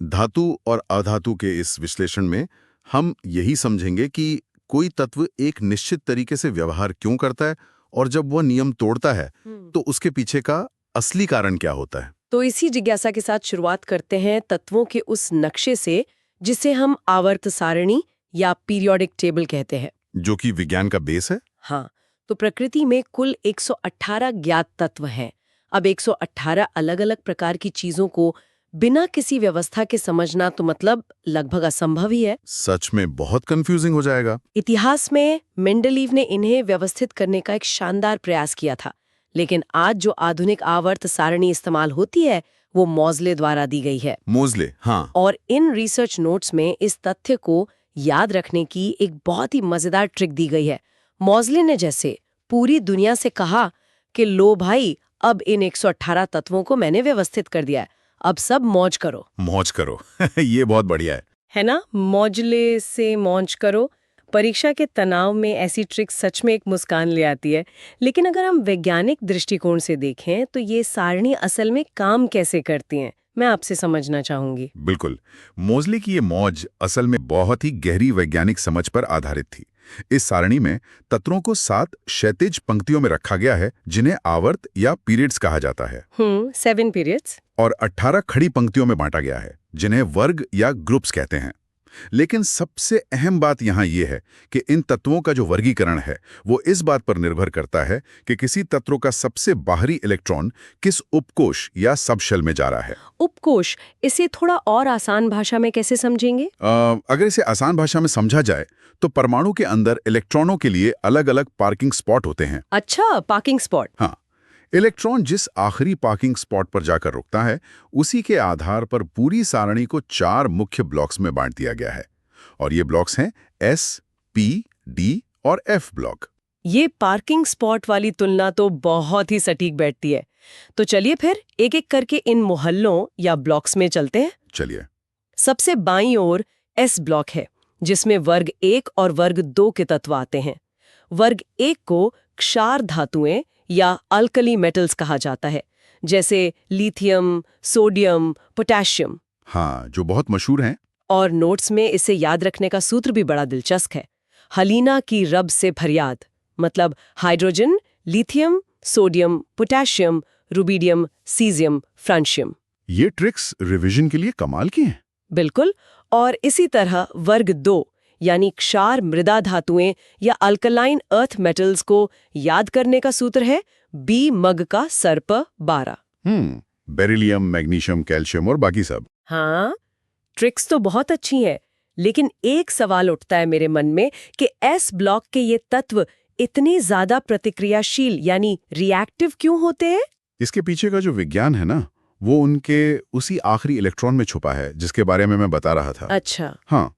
धातु और अधातु के इस विश्लेषण में हम यही समझेंगे कि कोई तत्व एक निश्चित तरीके से व्यवहार क्यों करता है और जब वह नियम तोड़ता है तो उसके पीछे का असली कारण क्या होता है। तो इसी जिज्ञासा के साथ शुरुआत करते हैं तत्वों के उस नक्शे से जिसे हम आवर्त सारणी या पीरियोडिक टेबल कहते हैं, जो कि विज्ञान का बेस है। हाँ, तो प्रकृति में कुल 118 ज्ञात तत्व हैं। अब 118 अलग अलग प्रकार की चीजों को बिना किसी व्यवस्था के समझना तो मतलब लगभग असंभव ही है। सच में बहुत कंफ्यूजिंग हो जाएगा। इतिहास में मेंडलीव ने इन्हें व्यवस्थित करने का एक शानदार प्रयास किया था, लेकिन आज जो आधुनिक आवर्त सारणी इस्तेमाल होती है वो मोज़ले द्वारा दी गई है। मोज़ले, हाँ। और इन रिसर्च नोट्स में इस तथ्य को याद रखने की एक बहुत ही मजेदार ट्रिक दी गई है। मोज़ले ने जैसे पूरी दुनिया से कहा कि लो भाई, अब इन 118 तत्वों को मैंने व्यवस्थित कर दिया है, अब सब मौज करो। मौज करो ये बहुत बढ़िया है ना, मौजले से मौज करो। परीक्षा के तनाव में ऐसी ट्रिक सच में एक मुस्कान ले आती है। लेकिन अगर हम वैज्ञानिक दृष्टिकोण से देखें तो ये सारणी असल में काम कैसे करती हैं, मैं आपसे समझना चाहूंगी। बिल्कुल। मोज़ले की ये मौज असल में बहुत ही गहरी वैज्ञानिक समझ पर आधारित थी। इस सारणी में तत्वों को 7 क्षैतिज पंक्तियों में रखा गया है जिन्हें आवर्त या पीरियड्स कहा जाता है। 7 पीरियड्स। और 18 खड़ी पंक्तियों में बांटा गया है जिन्हें वर्ग या ग्रुप्स कहते हैं। लेकिन सबसे अहम बात यहाँ ये है कि इन तत्वों का जो वर्गीकरण है वो इस बात पर निर्भर करता है कि किसी तत्व का सबसे बाहरी इलेक्ट्रॉन किस उपकोष या सबशेल में जा रहा है। उपकोष, इसे थोड़ा और आसान भाषा में कैसे समझेंगे? अगर इसे आसान भाषा में समझा जाए तो परमाणु के अंदर इलेक्ट्रॉनों के लिए अलग अलग पार्किंग स्पॉट होते हैं। अच्छा, पार्किंग स्पॉट। हाँ, इलेक्ट्रॉन जिस आखिरी पार्किंग स्पॉट पर जाकर रुकता है उसी के आधार पर पूरी सारणी को 4 मुख्य ब्लॉक्स में बांट दिया गया है। और ये ब्लॉक्स हैं S, P, D और F ब्लॉक। ये पार्किंग स्पॉट वाली तुलना तो बहुत ही सटीक बैठती है। तो चलिए फिर एक एक करके इन मोहल्लों या ब्लॉक्स में चलते हैं। चलिए। सबसे बाईं ओर S ब्लॉक है जिसमें वर्ग 1 और वर्ग 2 के तत्व आते हैं। वर्ग 1 को क्षार धातुएं या अल्कली मेटल्स कहा जाता है, जैसे लिथियम, सोडियम, पोटेशियम। हाँ, जो बहुत मशहूर हैं। और नोट्स में इसे याद रखने का सूत्र भी बड़ा दिलचस्प है। हलीना की रब से फरियाद, मतलब hydrogen, lithium, sodium, potassium, rubidium, caesium, francium. ये ट्रिक्स रिवीजन के लिए कमाल की हैं। बिल्कुल। और इसी तरह वर्ग 2 यानी क्षार मृदा धातुएं या अल्कलाइन अर्थ मेटल्स को याद करने का सूत्र है बी मग का सर्प 12। बेरिलियम, मैग्नीशियम, कैल्शियम और बाकी सब। हाँ, ट्रिक्स तो बहुत अच्छी हैं, लेकिन एक सवाल उठता है मेरे मन में कि एस ब्लॉक के ये तत्व इतने ज्यादा प्रतिक्रियाशील यानी रिएक्टिव क्यों होते हैं? इसके पीछे का जो विज्ञान है ना, वो उनके उसी आखिरी इलेक्ट्रॉन में छुपा है जिसके बारे में मैं बता रहा था। अच्छा। हाँ,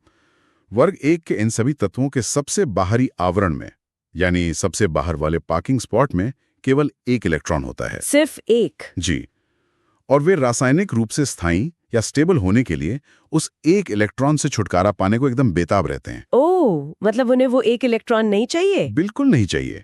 वर्ग 1 के इन सभी तत्वों के सबसे बाहरी आवरण में यानी सबसे बाहर वाले पार्किंग स्पॉट में केवल 1 इलेक्ट्रॉन होता है। सिर्फ 1? जी। और वे रासायनिक रूप से स्थायी या स्टेबल होने के लिए उस 1 इलेक्ट्रॉन से छुटकारा पाने को एकदम बेताब रहते हैं। ओह, मतलब उन्हें वो 1 इलेक्ट्रॉन नहीं चाहिए? बिल्कुल नहीं चाहिए।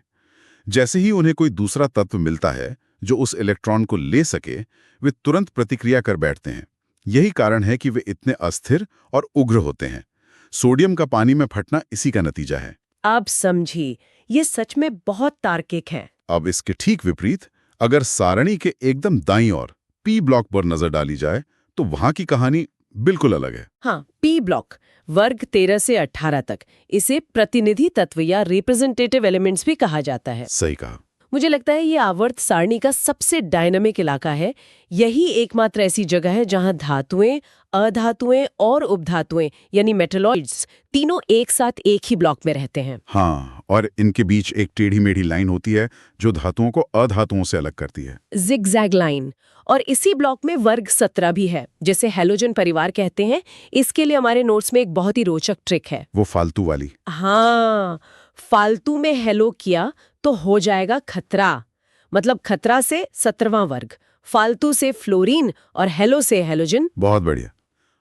जैसे ही उन्हें कोई दूसरा तत्व मिलता है जो उस इलेक्ट्रॉन को ले सके, वे तुरंत प्रतिक्रिया कर बैठते हैं। यही कारण है कि वे इतने अस्थिर और उग्र होते हैं। सोडियम का पानी में फटना इसी का नतीजा है। अब समझी, ये सच में बहुत तार्किक है। अब इसके ठीक विपरीत अगर सारणी के एकदम दाईं ओर पी ब्लॉक पर नजर डाली जाए तो वहां की कहानी बिल्कुल अलग है। हाँ, पी ब्लॉक वर्ग 13 से 18 तक, इसे प्रतिनिधि तत्व या रिप्रेजेंटेटिव एलिमेंट्स भी कहा जाता है। सही कहा। मुझे लगता है ये आवर्त सारणी का सबसे डायनामिक इलाका है। यही एकमात्र ऐसी जगह है जहां धातुएं, अधातुएं और उपधातुएं यानी मेटलॉइड्स तीनों एक साथ एक ही ब्लॉक में रहते हैं। हाँ, और इनके बीच एक टेढ़ी मेढ़ी लाइन होती है जो धातुओं को अधातुओं से अलग करती है, जिगजैग लाइन। और इसी ब्लॉक में वर्ग 17 भी है, जिसे हैलोजन परिवार कहते हैं। इसके लिए हमारे नोट्स में एक बहुत ही रोचक ट्रिक है, वो फालतू वाली। हाँ, फालतू में हेलो किया तो हो जाएगा खतरा, मतलब खतरा से 17वां वर्ग, फालतू से फ्लोरीन और हेलो से हैलोजन। बहुत बढ़िया।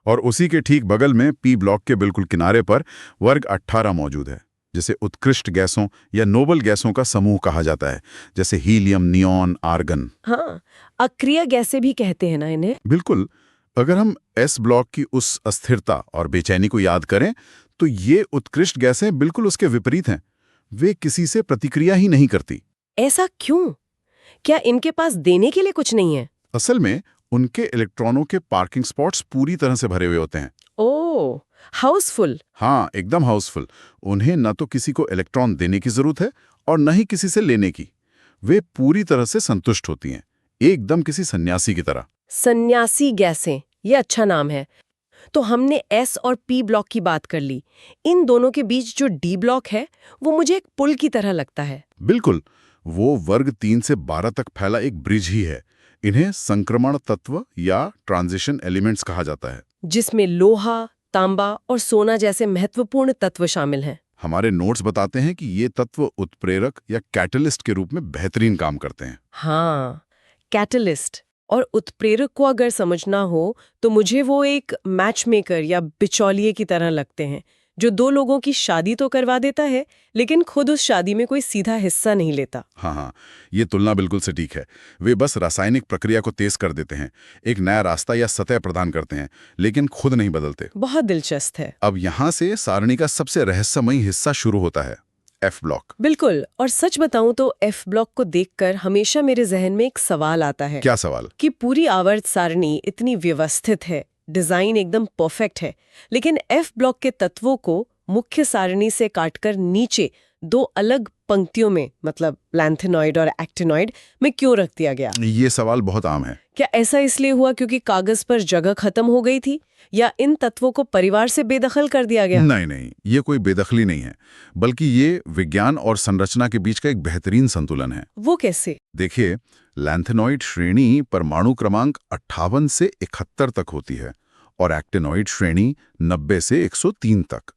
और उसी के ठीक बगल में पी ब्लॉक के बिल्कुल किनारे पर वर्ग 18 मौजूद है, जिसे उत्कृष्ट गैसों या नोबल गैसों का समूह कहा जाता है, जैसे हीलियम, नियॉन, आर्गन। हाँ, अक्रिय गैसें भी कहते हैं ना इन्हें। बिल्कुल। अगर हम एस ब्लॉक की उस अस्थिरता और बेचैनी को याद करें तो ये उत्कृष्ट गैसें बिल्कुल उसके विपरीत हैं। वे किसी से प्रतिक्रिया ही नहीं करती। ऐसा क्यों? क्या इनके पास देने के लिए कुछ नहीं है? असल में उनके इलेक्ट्रॉनों के पार्किंग स्पॉट्स पूरी तरह से भरे हुए होते हैं। ओह, हाउसफुल। हाँ, एकदम हाउसफुल। उन्हें न तो किसी को इलेक्ट्रॉन देने की जरूरत है और न ही किसी से लेने की। वे पूरी तरह से संतुष्ट होती हैं, एकदम किसी सन्यासी की तरह। सन्यासी गैसें, ये अच्छा नाम है। तो हमने एस और पी ब्लॉक की बात कर ली। इन दोनों के बीच जो डी ब्लॉक है वो मुझे एक पुल की तरह लगता है। बिल्कुल, वो वर्ग 3 से 12 तक फैला एक ब्रिज ही है। इन्हें संक्रमण तत्व या ट्रांजिशन एलिमेंट्स कहा जाता है, जिसमें लोहा, तांबा और सोना जैसे महत्वपूर्ण तत्व शामिल हैं। हमारे नोट्स बताते हैं कि ये तत्व उत्प्रेरक या कैटलिस्ट के रूप में बेहतरीन काम करते हैं। हाँ, कैटलिस्ट और उत्प्रेरक को अगर समझना हो तो मुझे वो एक मैच मेकर या बिचौलिए की तरह लगते हैं, जो दो लोगों की शादी तो करवा देता है लेकिन खुद उस शादी में कोई सीधा हिस्सा नहीं लेता। हाँ, ये तुलना बिल्कुल सटीक है। वे बस रासायनिक प्रक्रिया को तेज कर देते हैं, एक नया रास्ता या सतह प्रदान करते हैं, लेकिन खुद नहीं बदलते। बहुत दिलचस्प है। अब यहाँ से सारणी का सबसे रहस्यमयी हिस्सा शुरू होता है, एफ ब्लॉक। बिल्कुल, और सच बताऊं तो एफ ब्लॉक को देखकर हमेशा मेरे जहन में एक सवाल आता है। क्या सवाल? कि पूरी आवर्त सारणी इतनी व्यवस्थित है, डिजाइन एकदम परफेक्ट है, लेकिन एफ ब्लॉक के तत्वों को मुख्य सारणी से काटकर नीचे दो अलग पंक्तियों में, मतलब लैंथेनॉइड और एक्टिनॉइड में क्यों रख दिया गया? ये सवाल बहुत आम है। क्या ऐसा इसलिए हुआ क्योंकि कागज पर जगह खत्म हो गई थी, या इन तत्वों को परिवार से बेदखल कर दिया गया? नहीं, ये कोई बेदखली नहीं है, बल्कि ये विज्ञान और संरचना के बीच का एक बेहतरीन संतुलन है। वो कैसे? देखिए, लैंथेनॉइड श्रेणी परमाणु क्रमांक 58 से 71 तक होती है और एक्टिनॉइड श्रेणी 90 से 103 तक।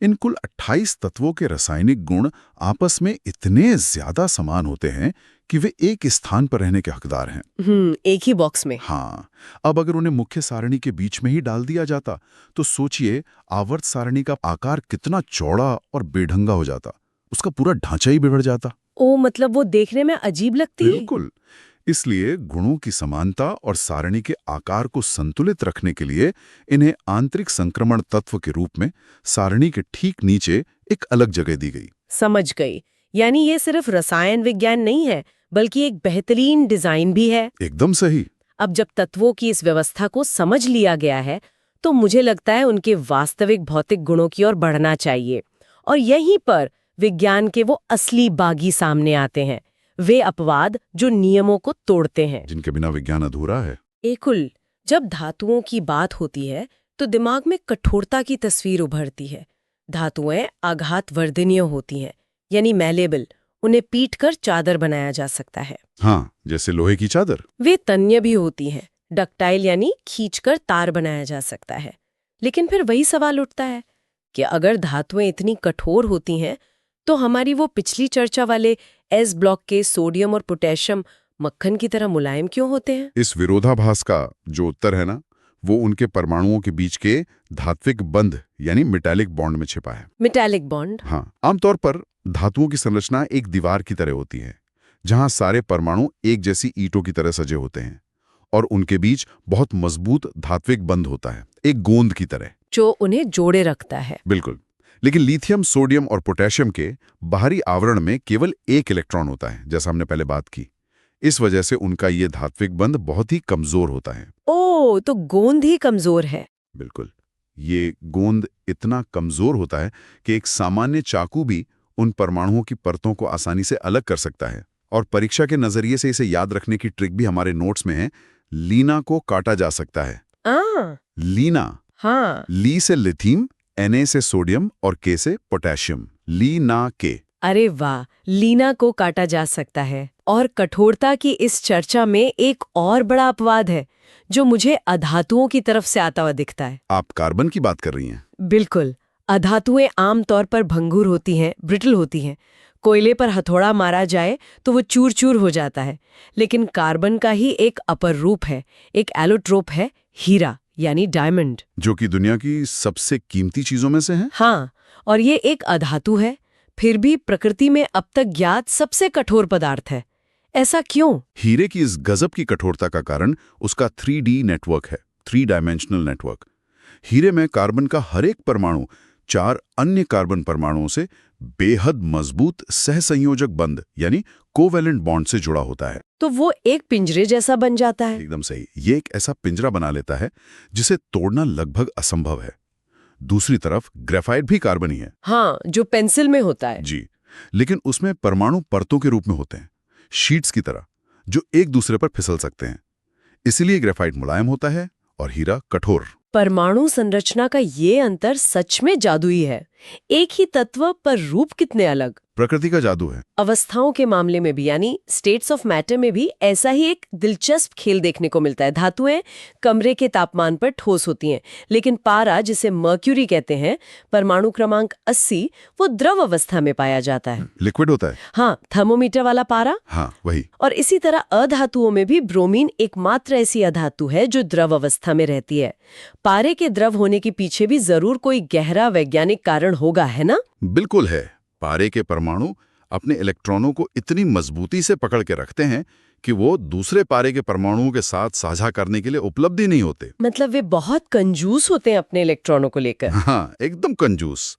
इन कुल 28 तत्वों के रासायनिक गुण आपस में इतने ज्यादा समान होते हैं कि वे एक स्थान पर रहने के हकदार हैं। एक ही बॉक्स में। हाँ, अब अगर उन्हें मुख्य सारणी के बीच में ही डाल दिया जाता तो सोचिए आवर्त सारणी का आकार कितना चौड़ा और बेढंगा हो जाता। उसका पूरा ढांचा ही बिगड़ जाता। ओ, मतलब वो देखने में अजीब लगती है। बिल्कुल। इसलिए गुणों की समानता और सारणी के आकार को संतुलित रखने के लिए इन्हें आंतरिक संक्रमण तत्व के रूप में सारणी के ठीक नीचे एक अलग जगह दी गई। समझ गई। यानी ये सिर्फ रसायन विज्ञान नहीं है, बल्कि एक बेहतरीन डिजाइन भी है। एकदम सही। अब जब तत्वों की इस व्यवस्था को समझ लिया गया है तो मुझे लगता है उनके वास्तविक भौतिक गुणों की ओर बढ़ना चाहिए। और यहीं पर विज्ञान के वो असली बागी सामने आते हैं, वे अपवाद जो नियमों को तोड़ते हैं, जिनके बिना विज्ञान अधूरा है। एकुल, जब धातुओं की बात होती है तो दिमाग में कठोरता की तस्वीर उभरती है। धातुएं आघातवर्धनीय होती हैं, यानी मैलेबल, उन्हें पीटकर चादर बनाया जा सकता है। हाँ, जैसे लोहे की चादर। वे तन्य भी होती हैं, डक्टाइल यानी खींचकर तार बनाया जा सकता है। लेकिन फिर वही सवाल उठता है कि अगर धातुएं इतनी कठोर होती हैं तो हमारी वो पिछली चर्चा वाले एस ब्लॉक के सोडियम और पोटेशियम मक्खन की तरह मुलायम क्यों होते हैं? इस विरोधाभास का जो उत्तर है ना, वो उनके परमाणुओं के बीच के धात्विक बंध यानी मेटालिक बॉन्ड में छिपा है। Metallic bond? हाँ, आमतौर पर धातुओं की संरचना एक दीवार की तरह होती है, जहां सारे परमाणु एक जैसी ईंटों की तरह सजे होते हैं और उनके बीच बहुत मजबूत धात्विक बंध होता है, एक गोंद की तरह, जो उन्हें जोड़े रखता है। बिल्कुल। लेकिन लिथियम, सोडियम और पोटेशियम के बाहरी आवरण में केवल एक इलेक्ट्रॉन होता है, जैसा हमने पहले बात की। इस वजह से उनका ये धात्विक बंध बहुत ही कमजोर होता है। ओह, तो गोंद ही कमजोर है। बिल्कुल। ये गोंद इतना कमजोर होता है कि एक सामान्य चाकू भी उन परमाणुओं की परतों को आसानी से अलग कर सकता है। और परीक्षा के नजरिए से इसे याद रखने की ट्रिक भी हमारे नोट्स में है। लीना को काटा जा सकता है। लीना। हाँ। ली से लिथियम, Na से सोडियम और K से पोटेशियम। लीना के। अरे वाह, लीना को काटा जा सकता है। और कठोरता की इस चर्चा में एक और बड़ा अपवाद है जो मुझे अधातुओं की तरफ से आता हुआ दिखता है। आप कार्बन की बात कर रही हैं? बिल्कुल। अधातुएं आमतौर पर भंगुर होती हैं, ब्रिटल होती हैं। कोयले पर हथौड़ा मारा जाए तो वो चूर चूर हो जाता है। लेकिन कार्बन का ही एक अपर रूप है, एक एलोट्रोप है, हीरा यानी डायमंड, जो कि दुनिया की सबसे कीमती चीजों में से है। हाँ, और ये एक अधातु है, फिर भी प्रकृति में अब तक ज्ञात सबसे कठोर पदार्थ है। ऐसा क्यों? हीरे की इस गजब की कठोरता का कारण उसका 3D नेटवर्क है। 3 डायमेंशनल नेटवर्क। हीरे में कार्बन का हर एक परमाणु 4 अन्य कार्बन परमाणुओं से बेहद मजबूत सहसंयोजक बंध यानी कोवेलेंट बॉन्ड से जुड़ा होता है। तो वो एक पिंजरे जैसा बन जाता है। एकदम सही। ये एक ऐसा पिंजरा बना लेता है जिसे तोड़ना लगभग असंभव है। दूसरी तरफ ग्रेफाइट भी कार्बन ही है। हाँ, जो पेंसिल में होता है। जी, लेकिन उसमें परमाणु परतों के रूप में होते हैं, शीट्स की तरह, जो एक दूसरे पर फिसल सकते हैं। इसलिए ग्रेफाइट मुलायम होता है और हीरा कठोर। परमाणु संरचना का ये अंतर सच में जादुई है। एक ही तत्व पर रूप कितने अलग। प्रकृति का जादू है। अवस्थाओं के मामले में भी यानी स्टेट्स ऑफ मैटर में भी ऐसा ही एक दिलचस्प खेल देखने को मिलता है। धातुएं कमरे के तापमान पर ठोस होती हैं, लेकिन पारा, जिसे मर्क्यूरी कहते हैं, परमाणु क्रमांक 80, वो द्रव अवस्था में पाया जाता है। लिक्विड होता है। हाँ, थर्मोमीटर वाला पारा। हाँ, वही। और इसी तरह अधातुओं में भी ब्रोमीन एकमात्र ऐसी अधातु है जो द्रव अवस्था में रहती है। पारे के द्रव होने के पीछे भी जरूर कोई गहरा वैज्ञानिक कारण होगा, है ना? बिल्कुल है। पारे के परमाणु अपने इलेक्ट्रॉनों को इतनी मजबूती से पकड़ के रखते हैं कि वो दूसरे पारे के परमाणुओं के साथ साझा करने के लिए उपलब्ध ही नहीं होते। मतलब वे बहुत कंजूस होते हैं अपने इलेक्ट्रॉनों को लेकर। हाँ, एकदम कंजूस।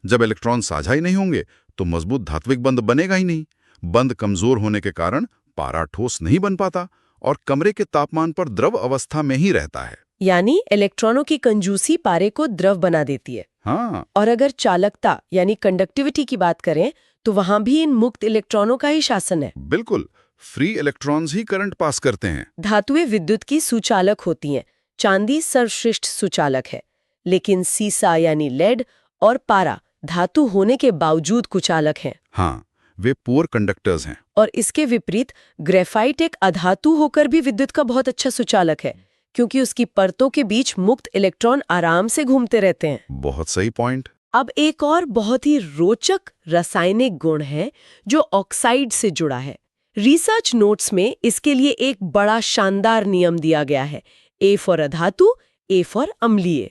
जब इलेक्ट्रॉन साझा ही नहीं होंगे तो मजबूत धात्विक बंध बनेगा ही नहीं। बंध कमजोर होने के कारण पारा ठोस नहीं बन पाता और कमरे के तापमान पर द्रव अवस्था में ही रहता है। यानी इलेक्ट्रॉनों की कंजूसी पारे को द्रव बना देती है। हाँ। और अगर चालकता यानी कंडक्टिविटी की बात करें तो वहां भी इन मुक्त इलेक्ट्रॉनों का ही शासन है। बिल्कुल, फ्री इलेक्ट्रॉन्स ही करंट पास करते हैं। धातुएं विद्युत की सुचालक होती हैं। चांदी सर्वश्रेष्ठ सुचालक है, लेकिन सीसा यानी लेड और पारा धातु होने के बावजूद कुचालक हैं। हाँ, वे पुअर कंडक्टर्स हैं। और इसके विपरीत ग्रेफाइट एक अधातु होकर भी विद्युत का बहुत अच्छा सुचालक है, क्योंकि उसकी परतों के बीच मुक्त इलेक्ट्रॉन आराम से घूमते रहते हैं। बहुत सही पॉइंट। अब एक और बहुत ही रोचक रासायनिक गुण है जो ऑक्साइड से जुड़ा है। रिसर्च नोट्स में इसके लिए एक बड़ा शानदार नियम दिया गया है, ए फॉर अधातु, ए फॉर अम्लीय।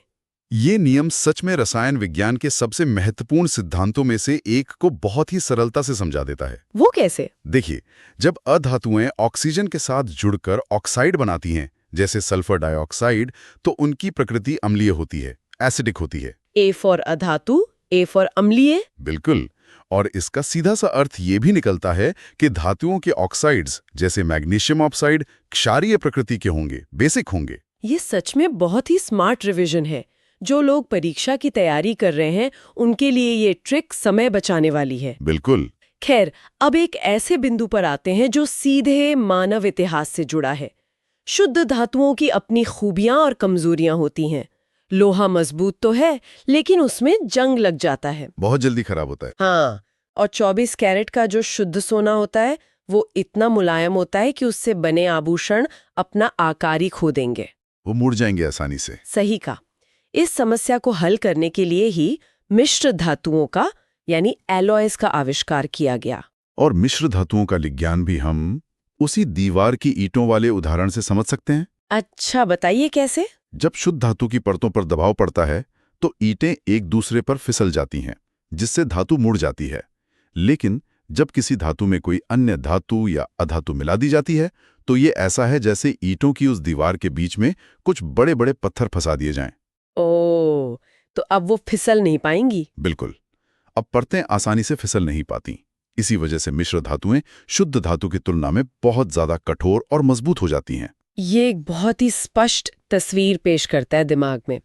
ये नियम सच में रसायन विज्ञान के सबसे महत्वपूर्ण सिद्धांतों में से एक को बहुत ही सरलता से समझा देता है। वो कैसे? देखिए, जब अधातुएं ऑक्सीजन के साथ जुड़कर ऑक्साइड बनाती हैं, जैसे सल्फर डाइऑक्साइड, तो उनकी प्रकृति अम्लीय होती है, एसिडिक होती है। ए फॉर अधातु, ए फॉर अम्लीय। बिल्कुल। और इसका सीधा सा अर्थ ये भी निकलता है कि धातुओं के ऑक्साइड्स जैसे मैग्नीशियम ऑक्साइड क्षारीय प्रकृति के होंगे, बेसिक होंगे। ये सच में बहुत ही स्मार्ट रिवीजन है। जो लोग परीक्षा की तैयारी कर रहे हैं उनके लिए ये ट्रिक समय बचाने वाली है। बिल्कुल। खैर, अब एक ऐसे बिंदु पर आते हैं जो सीधे मानव इतिहास से जुड़ा है। शुद्ध धातुओं की अपनी खूबियां और कमजोरियां होती हैं। लोहा मजबूत तो है, लेकिन उसमें जंग लग जाता है, बहुत जल्दी खराब होता है। हाँ। और 24 कैरेट का जो शुद्ध सोना होता है वो इतना मुलायम होता है कि उससे बने आभूषण अपना आकार ही खो देंगे, वो मुड़ जाएंगे आसानी से। सही कहा। इस समस्या को हल करने के लिए ही मिश्र धातुओं का यानी एलॉयज का आविष्कार किया गया। और मिश्र धातुओं का विज्ञान भी हम उसी दीवार की ईंटों वाले उदाहरण से समझ सकते हैं। अच्छा, बताइए कैसे? जब शुद्ध धातु की परतों पर दबाव पड़ता है तो ईंटें एक दूसरे पर फिसल जाती हैं, जिससे धातु मुड़ जाती है। लेकिन जब किसी धातु में कोई अन्य धातु या अधातु मिला दी जाती है तो ये ऐसा है जैसे ईंटों की उस दीवार के बीच में कुछ बड़े बड़े पत्थर फंसा दिए जाएं। ओह, तो अब वो फिसल नहीं पाएंगी। बिल्कुल। अब परतें आसानी से फिसल नहीं पाती। इसी वजह से मिश्र धातुएं शुद्ध धातु की तुलना में बहुत ज्यादा कठोर और मजबूत हो जाती हैं। ये एक बहुत ही स्पष्ट तस्वीर पेश करता है दिमाग में।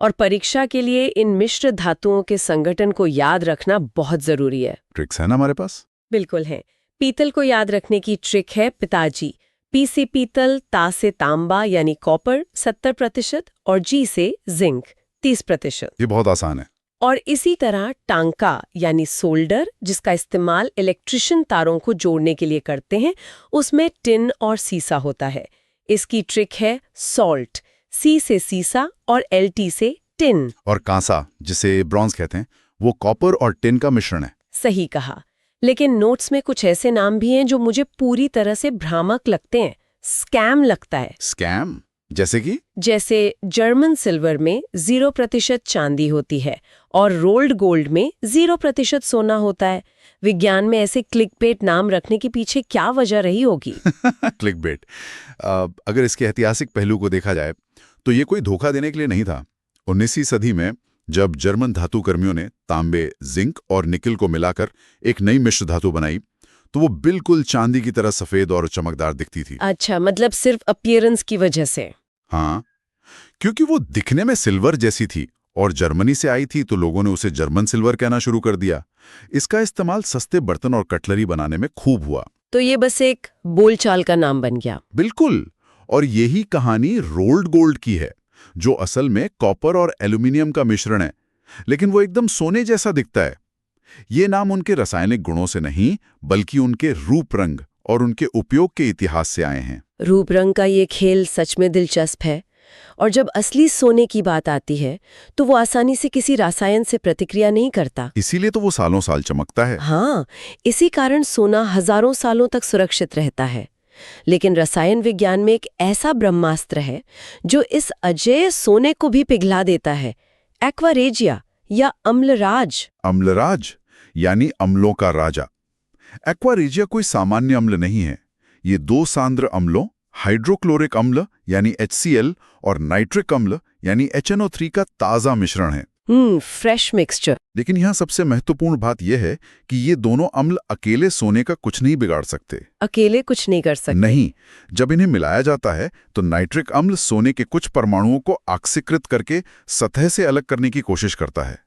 और परीक्षा के लिए इन मिश्र धातुओं के संगठन को याद रखना बहुत जरूरी है। ट्रिक्स है ना हमारे पास? बिल्कुल है। पीतल को याद रखने की ट्रिक है पिताजी। पी से पीतल, ता से तांबा यानी कॉपर 70% और जी से जिंक 30%। ये बहुत आसान है। और इसी तरह टांका यानी सोल्डर, जिसका इस्तेमाल इलेक्ट्रिशियन तारों को जोड़ने के लिए करते हैं, उसमें टिन और सीसा होता है। इसकी ट्रिक है सॉल्ट, सी से सीसा और एलटी से टिन। और कांसा, जिसे ब्रॉन्ज कहते हैं, वो कॉपर और टिन का मिश्रण है। सही कहा। लेकिन नोट्स में कुछ ऐसे नाम भी हैं जो मुझे पूरी तरह से भ्रामक लगते हैं, स्कैम लगता है। स्कैम? जैसे कि? जैसे जर्मन सिल्वर में 0% चांदी होती है और रोल्ड गोल्ड में 0% सोना होता है। विज्ञान में ऐसे क्लिकबेट नाम रखने के पीछे क्या वजह रही होगी? क्लिकबेट। अगर इसके ऐतिहासिक पहलू को देखा जाए तो ये कोई धोखा देने के लिए नहीं था। 19वीं सदी में जब जर्मन धातु कर्मियों ने तांबे, जिंक और निकल को मिलाकर एक नई मिश्र धातु बनाई, तो वो बिल्कुल चांदी की तरह सफेद और चमकदार दिखती थी। अच्छा, मतलब सिर्फ अपीयरेंस की वजह से? हाँ, क्योंकि वो दिखने में सिल्वर जैसी थी और जर्मनी से आई थी, तो लोगों ने उसे जर्मन सिल्वर कहना शुरू कर दिया। इसका इस्तेमाल सस्ते बर्तन और कटलरी बनाने में खूब हुआ। तो ये बस एक बोलचाल का नाम बन गया। बिल्कुल। और यही कहानी रोल्ड गोल्ड की है, जो असल में कॉपर और एल्यूमिनियम का मिश्रण है, लेकिन वो एकदम सोने जैसा दिखता है। ये नाम उनके रासायनिक गुणों से नहीं, बल्कि उनके रूप रंग और उनके उपयोग के इतिहास से आए हैं। रूप रंग का ये खेल सच में दिलचस्प है। और जब असली सोने की बात आती है तो वो आसानी से किसी रसायन से प्रतिक्रिया नहीं करता। इसीलिए तो वो सालों साल चमकता है। हाँ, इसी कारण सोना हजारों सालों तक सुरक्षित रहता है। लेकिन रसायन विज्ञान में एक ऐसा ब्रह्मास्त्र है जो इस अजेय सोने को भी पिघला देता है, एक्वारेजिया या अम्लराज। अम्लराज यानी अम्लों का राजा। एक्वारेजिया कोई सामान्य अम्ल नहीं है। ये दो सांद्र अम्लों, हाइड्रोक्लोरिक अम्ल यानी HCl और नाइट्रिक अम्ल यानी HNO3 का ताज़ा मिश्रण है। Fresh mixture. लेकिन यहाँ सबसे महत्वपूर्ण बात यह है कि ये दोनों अम्ल अकेले सोने का कुछ नहीं बिगाड़ सकते। अकेले कुछ नहीं कर सकते? नहीं। जब इन्हें मिलाया जाता है तो नाइट्रिक अम्ल सोने के कुछ परमाणुओं को ऑक्सीकृत करके सतह से अलग करने की कोशिश करता है,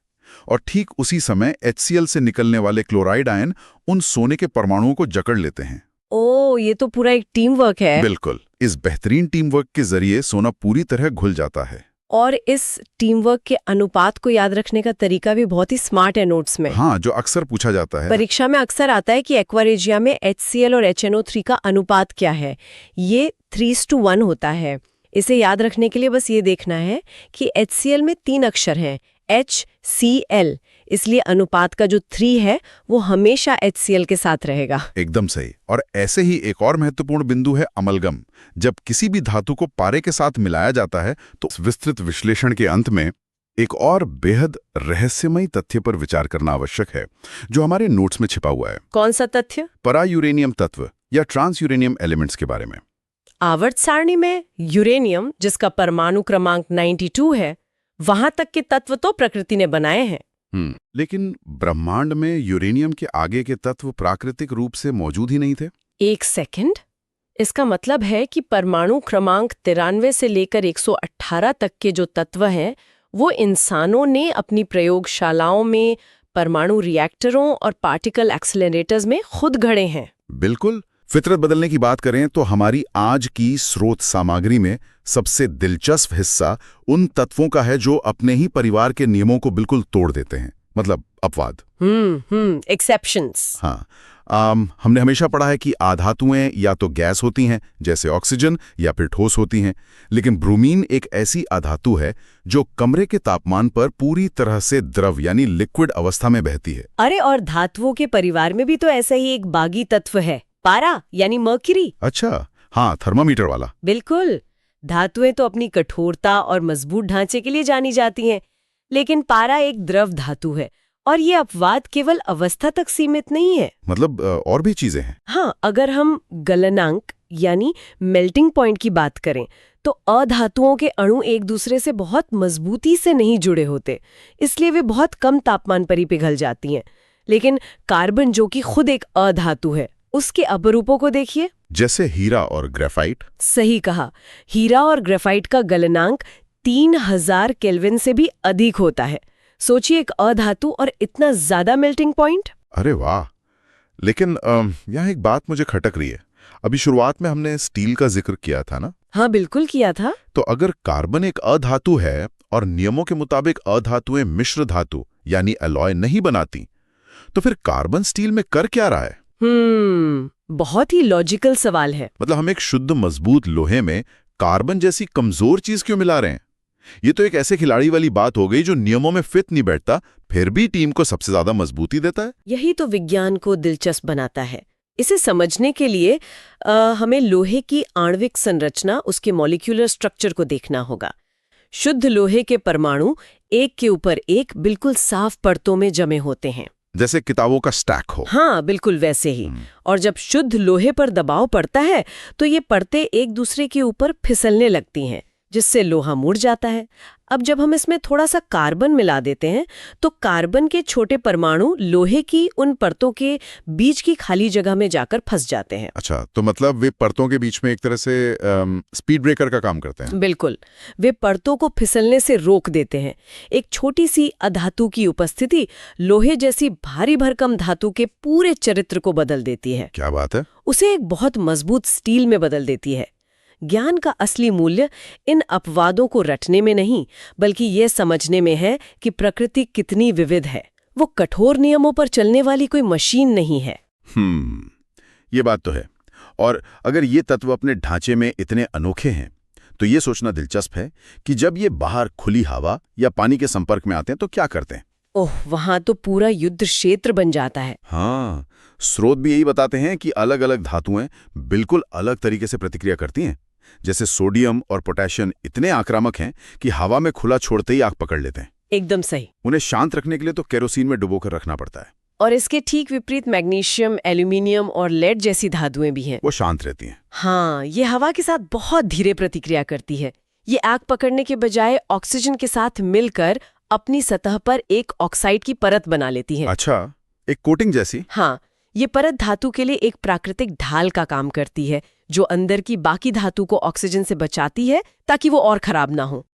और ठीक उसी समय HCl से निकलने वाले क्लोराइड आयन उन सोने के परमाणुओं को जकड़ लेते हैं। ओह, ये तो पूरा एक टीम वर्क है। बिल्कुल। इस बेहतरीन टीम वर्क के जरिए सोना पूरी तरह घुल जाता है। और इस टीम वर्क के अनुपात को याद रखने का तरीका भी बहुत ही स्मार्ट है नोट्स में। हाँ, जो अक्सर पूछा जाता है। परीक्षा में अक्सर आता है कि एक्वारेजिया में HCl और HNO3 का अनुपात क्या है। ये 3:1 होता है। इसे याद रखने के लिए बस ये देखना है कि HCl में 3 अक्षर हैं, HCl, इसलिए अनुपात का जो 3 है वो हमेशा HCl के साथ रहेगा। एकदम सही। और ऐसे ही एक और महत्वपूर्ण बिंदु है अमलगम। जब किसी भी धातु को पारे के साथ मिलाया जाता है तो विस्तृत विश्लेषण के अंत में एक और बेहद रहस्यमयी तथ्य पर विचार करना आवश्यक है, जो हमारे नोट्स में छिपा हुआ है। कौन सा तथ्य? परायूरेनियम तत्व या ट्रांस यूरेनियम एलिमेंट्स के बारे में। आवर्त सारणी में यूरेनियम, जिसका परमाणु क्रमांक 92 है, वहां तक के तत्व तो प्रकृति ने बनाए हैं। लेकिन ब्रह्मांड में यूरेनियम के आगे के तत्व प्राकृतिक रूप से मौजूद ही नहीं थे। एक सेकंड, इसका मतलब है कि परमाणु क्रमांक 93 से लेकर 118 तक के जो तत्व हैं वो इंसानों ने अपनी प्रयोगशालाओं में, परमाणु रिएक्टरों और पार्टिकल एक्सेलरेटर्स में खुद गढ़े हैं। बिल्कुल। फितरत बदलने की बात करें तो हमारी आज की स्रोत सामग्री में सबसे दिलचस्प हिस्सा उन तत्वों का है जो अपने ही परिवार के नियमों को बिल्कुल तोड़ देते हैं, मतलब अपवाद। एक्सेप्शंस। हाँ, हमने हमेशा पढ़ा है कि आधातुएं या तो गैस होती हैं जैसे ऑक्सीजन, या फिर ठोस होती हैं, लेकिन ब्रोमीन एक ऐसी आधातु है जो कमरे के तापमान पर पूरी तरह से द्रव यानी लिक्विड अवस्था में बहती है। अरे, और धातुओं के परिवार में भी तो ऐसा ही एक बागी तत्व है, पारा यानी मर्क्यूरी। अच्छा, हाँ, थर्मामीटर वाला। बिल्कुल। धातुएं तो अपनी कठोरता और मजबूत ढांचे के लिए जानी जाती हैं, लेकिन पारा एक द्रव धातु है, और ये अपवाद केवल अवस्था तक सीमित नहीं है। मतलब और भी चीजें हैं। हाँ, अगर हम गलनांक यानी मेल्टिंग पॉइंट की बात करें तो अधातुओं के अणु एक दूसरे से बहुत मजबूती से नहीं जुड़े होते, इसलिए वे बहुत कम तापमान पर ही पिघल जाती हैं। लेकिन कार्बन, जो कि खुद एक अधातु है, उसके अपरूपों को देखिए, जैसे हीरा और ग्रेफाइट। सही कहा। हीरा और ग्रेफाइट का गलनांक 3000 केल्विन से भी अधिक होता है। सोचिए, एक अधातु और इतना ज्यादा मेल्टिंग पॉइंट। अरे वाह। लेकिन यहाँ एक बात मुझे खटक रही है। अभी शुरुआत में हमने स्टील का जिक्र किया था ना? हाँ, बिल्कुल किया था। तो अगर कार्बन एक अधातु है और नियमों के मुताबिक अधातुएं मिश्र धातु यानी अलॉय नहीं बनाती, तो फिर कार्बन स्टील में कर क्या रहा है? बहुत ही लॉजिकल सवाल है। मतलब हम एक शुद्ध मजबूत लोहे में कार्बन जैसी कमजोर चीज क्यों मिला रहे हैं? ये तो एक ऐसे खिलाड़ी वाली बात हो गई जो नियमों में फिट नहीं बैठता, फिर भी टीम को सबसे ज्यादा मजबूती देता है। यही तो विज्ञान को दिलचस्प बनाता है। इसे समझने के लिए हमें लोहे की आणविक संरचना, उसके मॉलिक्यूलर स्ट्रक्चर को देखना होगा। शुद्ध लोहे के परमाणु एक के ऊपर एक बिल्कुल साफ परतों में जमे होते हैं, जैसे किताबों का स्टैक हो। हाँ, बिल्कुल वैसे ही। और जब शुद्ध लोहे पर दबाव पड़ता है तो ये परतें एक दूसरे के ऊपर फिसलने लगती हैं, जिससे लोहा मुड़ जाता है। अब जब हम इसमें थोड़ा सा कार्बन मिला देते हैं तो कार्बन के छोटे परमाणु लोहे की उन परतों के बीच की खाली जगह में जाकर फंस जाते हैं। अच्छा, तो मतलब वे परतों के बीच में एक तरह से स्पीड ब्रेकर का काम करते हैं। बिल्कुल, वे परतों को फिसलने से रोक देते हैं। एक छोटी सी अधातु की उपस्थिति लोहे जैसी भारी भरकम धातु के पूरे चरित्र को बदल देती है। क्या बात है। उसे एक बहुत मजबूत स्टील में बदल देती है। ज्ञान का असली मूल्य इन अपवादों को रटने में नहीं, बल्कि ये समझने में है कि प्रकृति कितनी विविध है। वो कठोर नियमों पर चलने वाली कोई मशीन नहीं है। ये बात तो है। और अगर ये तत्व अपने ढांचे में इतने अनोखे हैं, तो ये सोचना दिलचस्प है कि जब ये बाहर खुली हवा या पानी के संपर्क में आते हैं तो क्या करते हैं। ओह, वहां तो पूरा युद्ध क्षेत्र बन जाता है। हाँ, स्रोत भी यही बताते हैं कि अलग अलग धातुएं बिल्कुल अलग तरीके से प्रतिक्रिया करती हैं। जैसे सोडियम और पोटेशियम इतने आक्रामक हैं कि हवा में खुला छोड़ते ही आग पकड़ लेते हैं। एकदम सही। उन्हें शांत रखने के लिए तो केरोसिन में डुबोकर रखना पड़ता है। और इसके ठीक विपरीत मैग्नीशियम, एल्यूमिनियम और लेड जैसी धातुएं भी हैं। वो शांत रहती हैं। हाँ, ये हवा के साथ बहुत धीरे प्रतिक्रिया करती है। ये आग पकड़ने के बजाय ऑक्सीजन के साथ मिलकर अपनी सतह पर एक ऑक्साइड की परत बना लेती है। अच्छा, एक कोटिंग जैसी। हाँ, ये परत धातु के लिए एक प्राकृतिक ढाल का काम करती है, जो अंदर की बाकी धातु को ऑक्सीजन से बचाती है ताकि वो और खराब ना हो।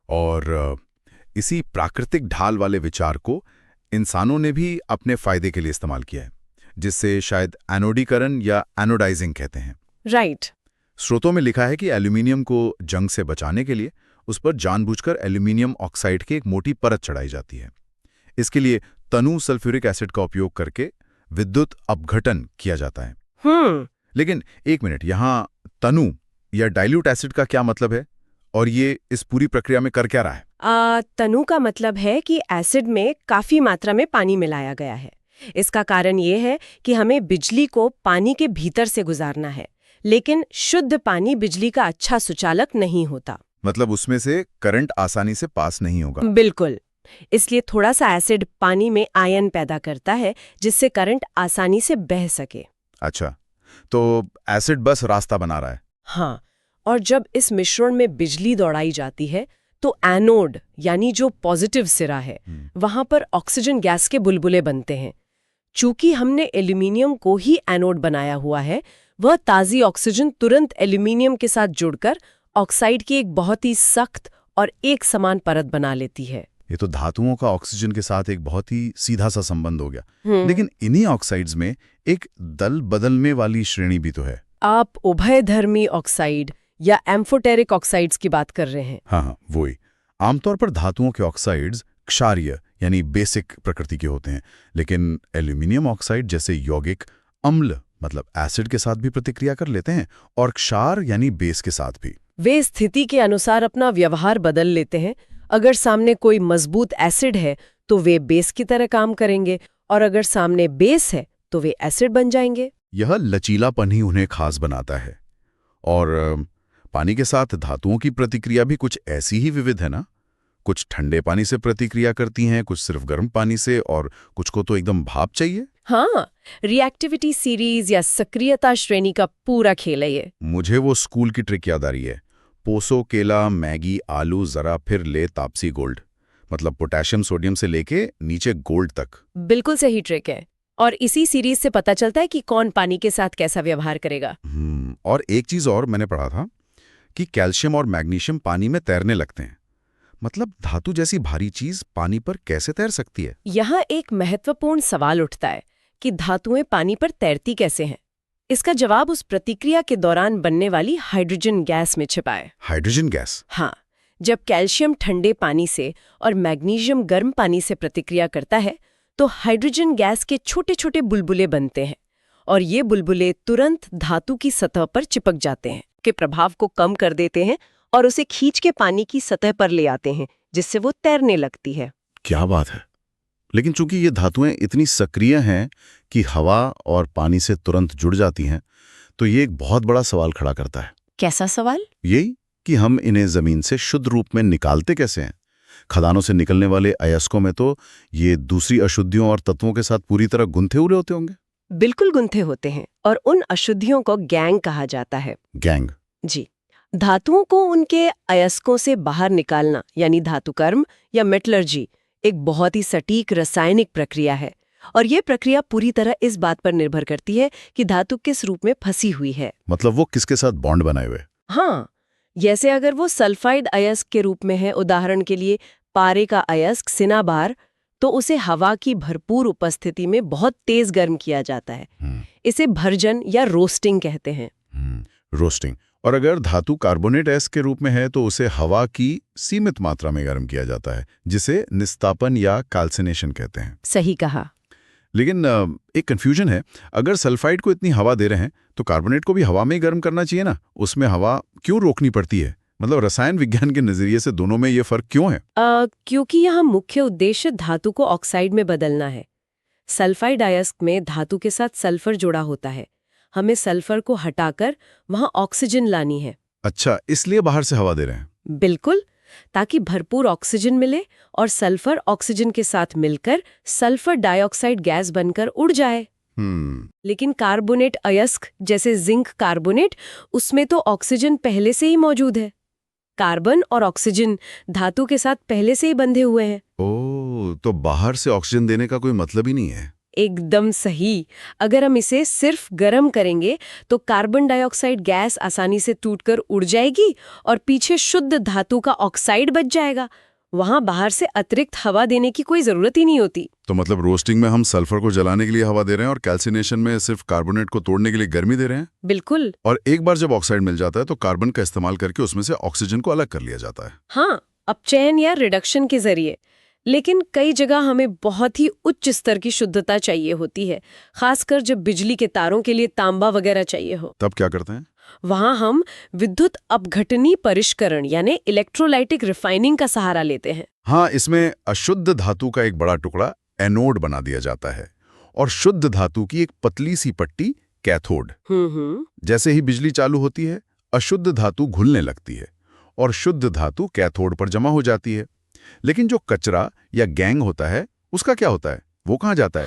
और इसी प्राकृतिक ढाल वाले विचार को इंसानों ने भी अपने फायदे के लिए इस्तेमाल किया है, जिससे शायद एनोडीकरण या एनोडाइजिंग कहते हैं। राइट। स्रोतों में लिखा है कि एल्यूमिनियम को जंग से बचाने के लिए उस पर जानबूझकर एल्यूमिनियम ऑक्साइड की एक मोटी परत चढ़ाई जाती है। इसके लिए तनु सल्फ्यूरिक एसिड का उपयोग करके विद्युत अपघटन किया जाता है। लेकिन एक मिनट, यहाँ तनु या डाइल्यूट एसिड का क्या मतलब है और ये इस पूरी प्रक्रिया में कर क्या रहा है? तनु का मतलब है कि एसिड में काफी मात्रा में पानी मिलाया गया है। इसका कारण ये है कि हमें बिजली को पानी के भीतर से गुजारना है, लेकिन शुद्ध पानी बिजली का अच्छा सुचालक नहीं होता। मतलब उसमें से करंट आसानी से पास नहीं होगा। बिल्कुल। इसलिए थोड़ा सा एसिड पानी में आयन पैदा करता है, जिससे करंट आसानी से बह सके। अच्छा, तो एसिड बस रास्ता बना रहा है। हाँ, और जब इस मिश्रण में बिजली दौड़ाई जाती है तो एनोड यानी जो पॉजिटिव सिरा है, वहां पर ऑक्सीजन गैस के बुलबुले बनते हैं। चूंकि हमने एल्यूमिनियम को ही एनोड बनाया हुआ है, वह ताज़ी ऑक्सीजन तुरंत एल्यूमिनियम के साथ जुड़कर ऑक्साइड की एक बहुत ही सख्त और एक समान परत बना लेती है। ये तो धातुओं का ऑक्सीजन के साथ एक बहुत ही सीधा सा संबंध हो गया। लेकिन इन्हीं ऑक्साइड्स में एक दल बदलने वाली श्रेणी भी तो है। आप उभयधर्मी ऑक्साइड या एम्फोटेरिक ऑक्साइड्स की बात कर रहे हैं। हाँ, वही। आमतौर पर धातुओं के ऑक्साइड्स क्षारीय यानी बेसिक प्रकृति के होते हैं, लेकिन एल्यूमिनियम ऑक्साइड जैसे यौगिक अम्ल मतलब एसिड के साथ भी प्रतिक्रिया कर लेते हैं, और क्षार यानी बेस के साथ भी। वे स्थिति के अनुसार अपना व्यवहार बदल लेते हैं। अगर सामने कोई मजबूत एसिड है तो वे बेस की तरह काम करेंगे, और अगर सामने बेस है तो वे एसिड बन जाएंगे। यह लचीलापन ही उन्हें खास बनाता है। और पानी के साथ धातुओं की प्रतिक्रिया भी कुछ ऐसी ही विविध है ना? कुछ ठंडे पानी से प्रतिक्रिया करती हैं, कुछ सिर्फ गर्म पानी से, और कुछ को तो एकदम भाप चाहिए। हाँ, रिएक्टिविटी सीरीज या सक्रियता श्रेणी का पूरा खेल है ये। मुझे वो स्कूल की ट्रिक याद आ रही है। पोसो, केला, मैगी, आलू, जरा फिर ले तापसी गोल्ड। मतलब पोटेशियम सोडियम से लेके नीचे गोल्ड तक। बिल्कुल सही ट्रिक है, और इसी सीरीज से पता चलता है कि कौन पानी के साथ कैसा व्यवहार करेगा। और एक चीज और मैंने पढ़ा था कि कैल्शियम और मैग्नीशियम पानी में तैरने लगते हैं। मतलब धातु जैसी भारी चीज पानी पर कैसे तैर सकती है? यहाँ एक महत्वपूर्ण सवाल उठता है कि धातुएं पानी पर तैरती कैसे हैं। इसका जवाब उस प्रतिक्रिया के दौरान बनने वाली हाइड्रोजन गैस में छिपा है। Hydrogen gas? हाँ, जब कैल्शियम ठंडे पानी से और मैग्नीशियम गर्म पानी से प्रतिक्रिया करता है तो हाइड्रोजन गैस के छोटे छोटे बुलबुले बनते हैं, और ये बुलबुले तुरंत धातु की सतह पर चिपक जाते हैं, के प्रभाव को कम कर देते हैं और उसे खींच के पानी की सतह पर ले आते हैं, जिससे वो तैरने लगती है। क्या बात है। लेकिन चूंकि ये धातुएं इतनी सक्रिय हैं कि हवा और पानी से तुरंत जुड़ जाती हैं, तो ये एक बहुत बड़ा सवाल खड़ा करता है। कैसा सवाल? यही कि हम इन्हें जमीन से शुद्ध रूप में निकालते कैसे हैं। खदानों से निकलने वाले अयस्कों में तो ये दूसरी अशुद्धियों और तत्वों के साथ पूरी तरह गुंथे हुए होते होंगे। बिल्कुल गुंथे होते हैं, और उन अशुद्धियों को गैंग कहा जाता है। गैंग? जी। धातुओं को उनके अयस्कों से बाहर निकालना यानी धातुकर्म या मेटलर्जी एक बहुत ही सटीक रासायनिक प्रक्रिया है और ये प्रक्रिया पूरी तरह इस बात पर निर्भर करती है कि धातु किस रूप में फंसी हुई है। मतलब वो किसके साथ बॉन्ड बनाए हुए? हाँ, जैसे अगर वो सल्फाइड अयस्क के रूप में है, उदाहरण के लिए पारे का अयस्क सिनाबार, तो उसे हवा की भरपूर उपस्थिति में बहुत तेज गर्म किया जाता है। इसे भर्जन या रोस्टिंग कहते हैं। रोस्टिंग। और अगर धातु कार्बोनेट अयस्क के रूप में है तो उसे हवा की सीमित मात्रा में गर्म किया जाता है, जिसे निस्तापन या कैल्सिनेशन कहते हैं। सही कहा। लेकिन एक कंफ्यूजन है, अगर सल्फाइड को इतनी हवा दे रहे हैं तो कार्बोनेट को भी हवा में ही गर्म करना चाहिए ना, उसमें हवा क्यों रोकनी पड़ती है? मतलब रसायन विज्ञान के नजरिए से दोनों में ये फर्क क्यों है? क्योंकि यहाँ मुख्य उद्देश्य धातु को ऑक्साइड में बदलना है। सल्फाइड अयस्क में धातु के साथ सल्फर जुड़ा होता है, हमें सल्फर को हटाकर वहां ऑक्सीजन लानी है। अच्छा, इसलिए बाहर से हवा दे रहे हैं? बिल्कुल, ताकि भरपूर ऑक्सीजन मिले और सल्फर ऑक्सीजन के साथ मिलकर सल्फर डाइऑक्साइड गैस बनकर उड़ जाए। लेकिन कार्बोनेट अयस्क जैसे जिंक कार्बोनेट, उसमें तो ऑक्सीजन पहले से ही मौजूद है। कार्बन और ऑक्सीजन धातु के साथ पहले से ही बंधे हुए हैं। ओह, तो बाहर से ऑक्सीजन देने का कोई मतलब ही नहीं है। एकदम सही। अगर हम इसे सिर्फ गर्म करेंगे तो कार्बन डाइऑक्साइड गैस आसानी से टूटकर उड़ जाएगी और पीछे शुद्ध धातु का ऑक्साइड बच जाएगा। वहां बाहर से अतिरिक्त हवा देने की कोई जरूरत ही नहीं होती। तो मतलब रोस्टिंग में हम सल्फर को जलाने के लिए हवा दे रहे हैं और कैल्सिनेशन में सिर्फ कार्बोनेट को तोड़ने के लिए गर्मी दे रहे हैं? बिल्कुल। और एक बार जब ऑक्साइड मिल जाता है तो कार्बन का इस्तेमाल करके उसमें से ऑक्सीजन को अलग कर लिया जाता है। हाँ, अपचयन या रिडक्शन के जरिए। लेकिन कई जगह हमें बहुत ही उच्च स्तर की शुद्धता चाहिए होती है, खासकर जब बिजली के तारों के लिए तांबा वगैरह चाहिए हो। तब क्या करते हैं? वहां हम विद्युत अपघटनी परिष्करण यानी इलेक्ट्रोलाइटिक रिफाइनिंग का सहारा लेते हैं। हाँ, इसमें अशुद्ध धातु का एक बड़ा टुकड़ा एनोड बना दिया जाता है और शुद्ध धातु की एक पतली सी पट्टी कैथोड। जैसे ही बिजली चालू होती है, अशुद्ध धातु घुलने लगती है और शुद्ध धातु कैथोड पर जमा हो जाती है। लेकिन जो कचरा या गैंग होता है, उसका क्या होता है? वो कहाँ जाता है?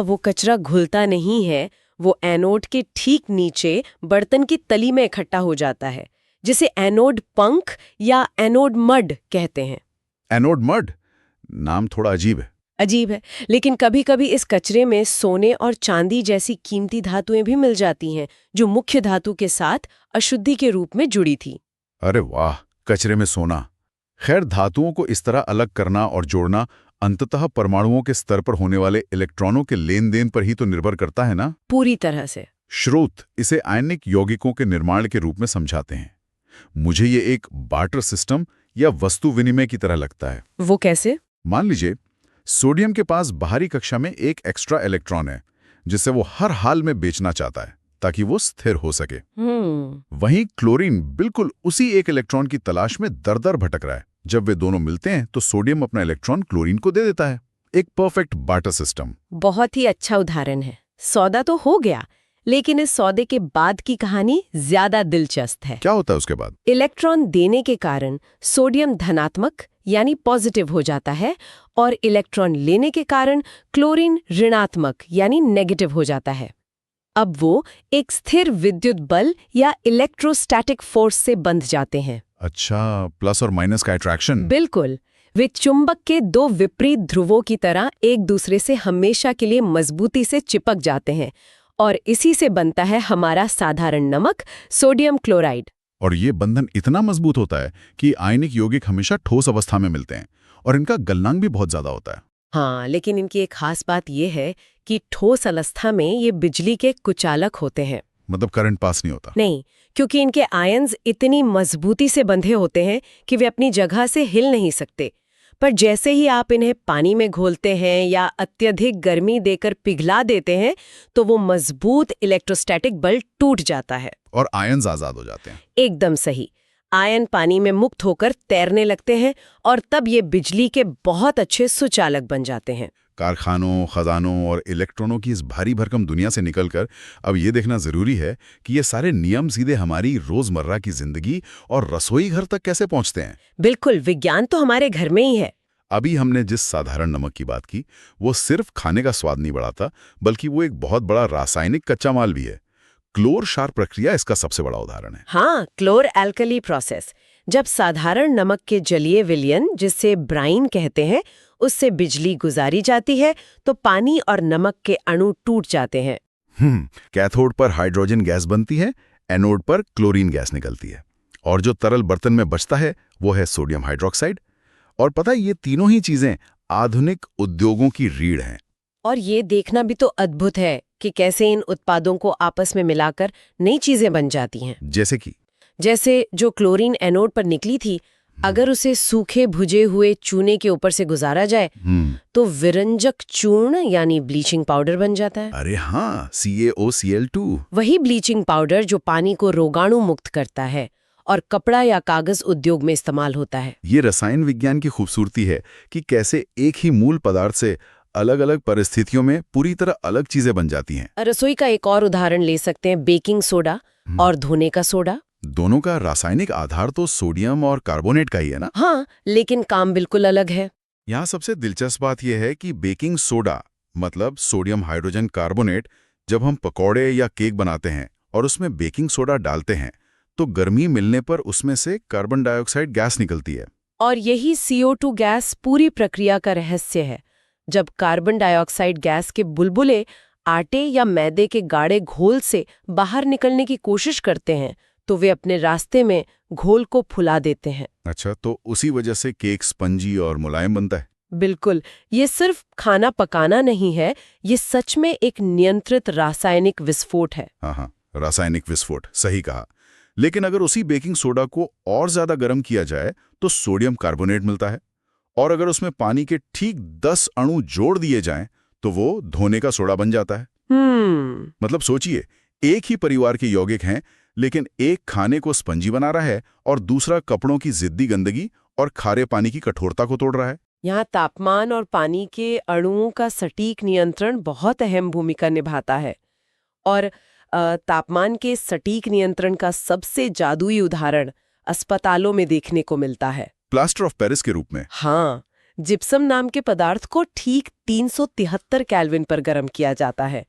वो कचरा घुलता नहीं है, वो एनोड के ठीक नीचे बर्तन की तली में इकट्ठा हो जाता है, जिसे एनोड पंख या एनोड मड कहते हैं। Anode mud? नाम थोड़ा अजीब है। अजीब है, लेकिन कभी-कभी इस कचरे में सोने और चांदी जैसी कीमती धातुएं भी मिल जाती हैं, जो मुख्य धातु के साथ अशुद्धि के रूप में जुड़ी थी। अरे वाह, कचरे में सोना। खैर, धातुओं को इस तरह अलग करना और जोड़ना अंततः परमाणुओं के स्तर पर होने वाले इलेक्ट्रॉनों के लेन देन पर ही तो निर्भर करता है ना? पूरी तरह से। श्रोत इसे आयनिक यौगिकों के निर्माण के रूप में समझाते हैं। मुझे ये एक बार्टर सिस्टम या वस्तु विनिमय की तरह लगता है। वो कैसे? मान लीजिए सोडियम के पास बाहरी कक्षा में एक एक्स्ट्रा इलेक्ट्रॉन है, जिसे वो हर हाल में बेचना चाहता है ताकि वो स्थिर हो सके। वहीं क्लोरीन बिल्कुल उसी एक इलेक्ट्रॉन की तलाश में दर-दर भटक रहा है। जब वे दोनों मिलते हैं तो सोडियम अपना इलेक्ट्रॉन क्लोरीन को दे देता है। एक परफेक्ट बार्टर सिस्टम। बहुत ही अच्छा उदाहरण है। सौदा तो हो गया, लेकिन इस सौदे के बाद की कहानी ज्यादा दिलचस्प है। क्या होता है उसके बाद? इलेक्ट्रॉन देने के कारण सोडियम धनात्मक यानी पॉजिटिव हो जाता है और इलेक्ट्रॉन लेने के कारण क्लोरीन ऋणात्मक यानी नेगेटिव हो जाता है। अब वो एक स्थिर विद्युत बल या इलेक्ट्रोस्टैटिक फोर्स से बंध जाते हैं। अच्छा, प्लस और माइनस का अट्रैक्शन। बिल्कुल, वे चुंबक के दो विपरीत ध्रुवों की तरह एक दूसरे से हमेशा के लिए मजबूती से चिपक जाते हैं और इसी से बनता है हमारा साधारण नमक सोडियम क्लोराइड। और ये बंधन इतना मजबूत होता है कि आयनिक यौगिक हमेशा ठोस अवस्था में मिलते हैं और इनका गलनांक भी बहुत ज्यादा होता है। हाँ, लेकिन इनकी एक खास बात यह है कि ठोस अवस्था में ये बिजली के कुचालक होते हैं। मतलब करंट पास नहीं होता? नहीं, क्योंकि इनके आयन्स इतनी मजबूती से बंधे होते हैं कि वे अपनी जगह से हिल नहीं सकते। पर जैसे ही आप इन्हें पानी में घोलते हैं या अत्यधिक गर्मी देकर पिघला देते हैं तो वो मजबूत इलेक्ट्रोस्टैटिक बल टूट जाता है और आयन्स आजाद हो जाते हैं। एकदम सही। आयन पानी में मुक्त होकर तैरने लगते हैं और तब ये बिजली के बहुत अच्छे सुचालक बन जाते हैं। कारखानों, खजानों और इलेक्ट्रॉनों की इस भारी भरकम दुनिया से निकलकर अब ये देखना जरूरी है कि ये सारे नियम सीधे हमारी रोजमर्रा की जिंदगी और रसोई घर तक कैसे पहुंचते हैं। बिल्कुल, विज्ञान तो हमारे घर में ही है। अभी हमने जिस साधारण नमक की बात की, वो सिर्फ खाने का स्वाद नहीं बढ़ाता, बल्कि वो एक बहुत बड़ा रासायनिक कच्चा माल भी है। क्लोर क्षार प्रक्रिया इसका सबसे बड़ा उदाहरण है। हाँ, क्लोर एल्कली प्रोसेस। जब साधारण नमक के जलीय विलयन, जिसे ब्राइन कहते हैं, उससे बिजली गुजारी जाती है तो पानी और नमक के अणु टूट जाते हैं। कैथोड पर हाइड्रोजन गैस बनती है, एनोड पर क्लोरीन गैस निकलती है, और जो तरल बर्तन में बचता है वो है सोडियम हाइड्रोक्साइड। और पता है, ये तीनों ही चीजें आधुनिक उद्योगों की रीढ़ हैं। और ये देखना भी तो अद्भुत है कि कैसे इन उत्पादों को आपस में मिलाकर नई चीजें बन जाती हैं। जैसे जो क्लोरीन एनोड पर निकली थी, अगर उसे सूखे भुजे हुए चूने के ऊपर से गुजारा जाए तो विरंजक चूर्ण यानी ब्लीचिंग पाउडर बन जाता है। अरे हाँ, CaOCl2। वही ब्लीचिंग पाउडर जो पानी को रोगाणु मुक्त करता है और कपड़ा या कागज उद्योग में इस्तेमाल होता है। ये रसायन विज्ञान की खूबसूरती है कि कैसे एक ही मूल पदार्थ से अलग अलग परिस्थितियों में पूरी तरह अलग चीजें बन जाती हैं। रसोई का एक और उदाहरण ले सकते हैं, बेकिंग सोडा और धोने का सोडा। दोनों का रासायनिक आधार तो सोडियम और कार्बोनेट का ही है ना? हाँ, लेकिन काम बिल्कुल अलग है। यहाँ सबसे दिलचस्प बात यह है कि बेकिंग सोडा मतलब सोडियम हाइड्रोजन कार्बोनेट, जब हम पकौड़े या केक बनाते हैं और उसमें बेकिंग सोडा डालते हैं तो गर्मी मिलने पर उसमें से कार्बन डाइऑक्साइड गैस निकलती है। और यही CO2 गैस पूरी प्रक्रिया का रहस्य है। जब कार्बन डाइऑक्साइड गैस के बुलबुले आटे या मैदे के गाढ़े घोल से बाहर निकलने की कोशिश करते हैं तो वे अपने रास्ते में घोल को फुला देते हैं। अच्छा, तो उसी वजह से केक स्पंजी और मुलायम बनता है। बिल्कुल। ये सिर्फ खाना पकाना नहीं है, ये सच में एक नियंत्रित रासायनिक विस्फोट है। हाँ, रासायनिक विस्फोट, सही कहा। लेकिन अगर उसी बेकिंग सोडा को और ज्यादा गर्म किया जाए तो सोडियम कार्बोनेट मिलता है, और अगर उसमें पानी के ठीक 10 अणु जोड़ दिए जाएं तो वो धोने का सोडा बन जाता है। मतलब सोचिए, एक ही परिवार के यौगिक हैं, लेकिन एक खाने को स्पंजी बना रहा है और दूसरा कपड़ों की जिद्दी गंदगी और खारे पानी की कठोरता को तोड़ रहा है। यहाँ तापमान और पानी के अणुओं का सटीक नियंत्रण बहुत अहम भूमिका निभाता है। और तापमान के सटीक नियंत्रण का सबसे जादुई उदाहरण अस्पतालों में देखने को मिलता है, प्लास्टर ऑफ पेरिस के रूप में। हाँ, जिप्सम नाम के पदार्थ को ठीक 373 केल्विन पर गर्म किया जाता है,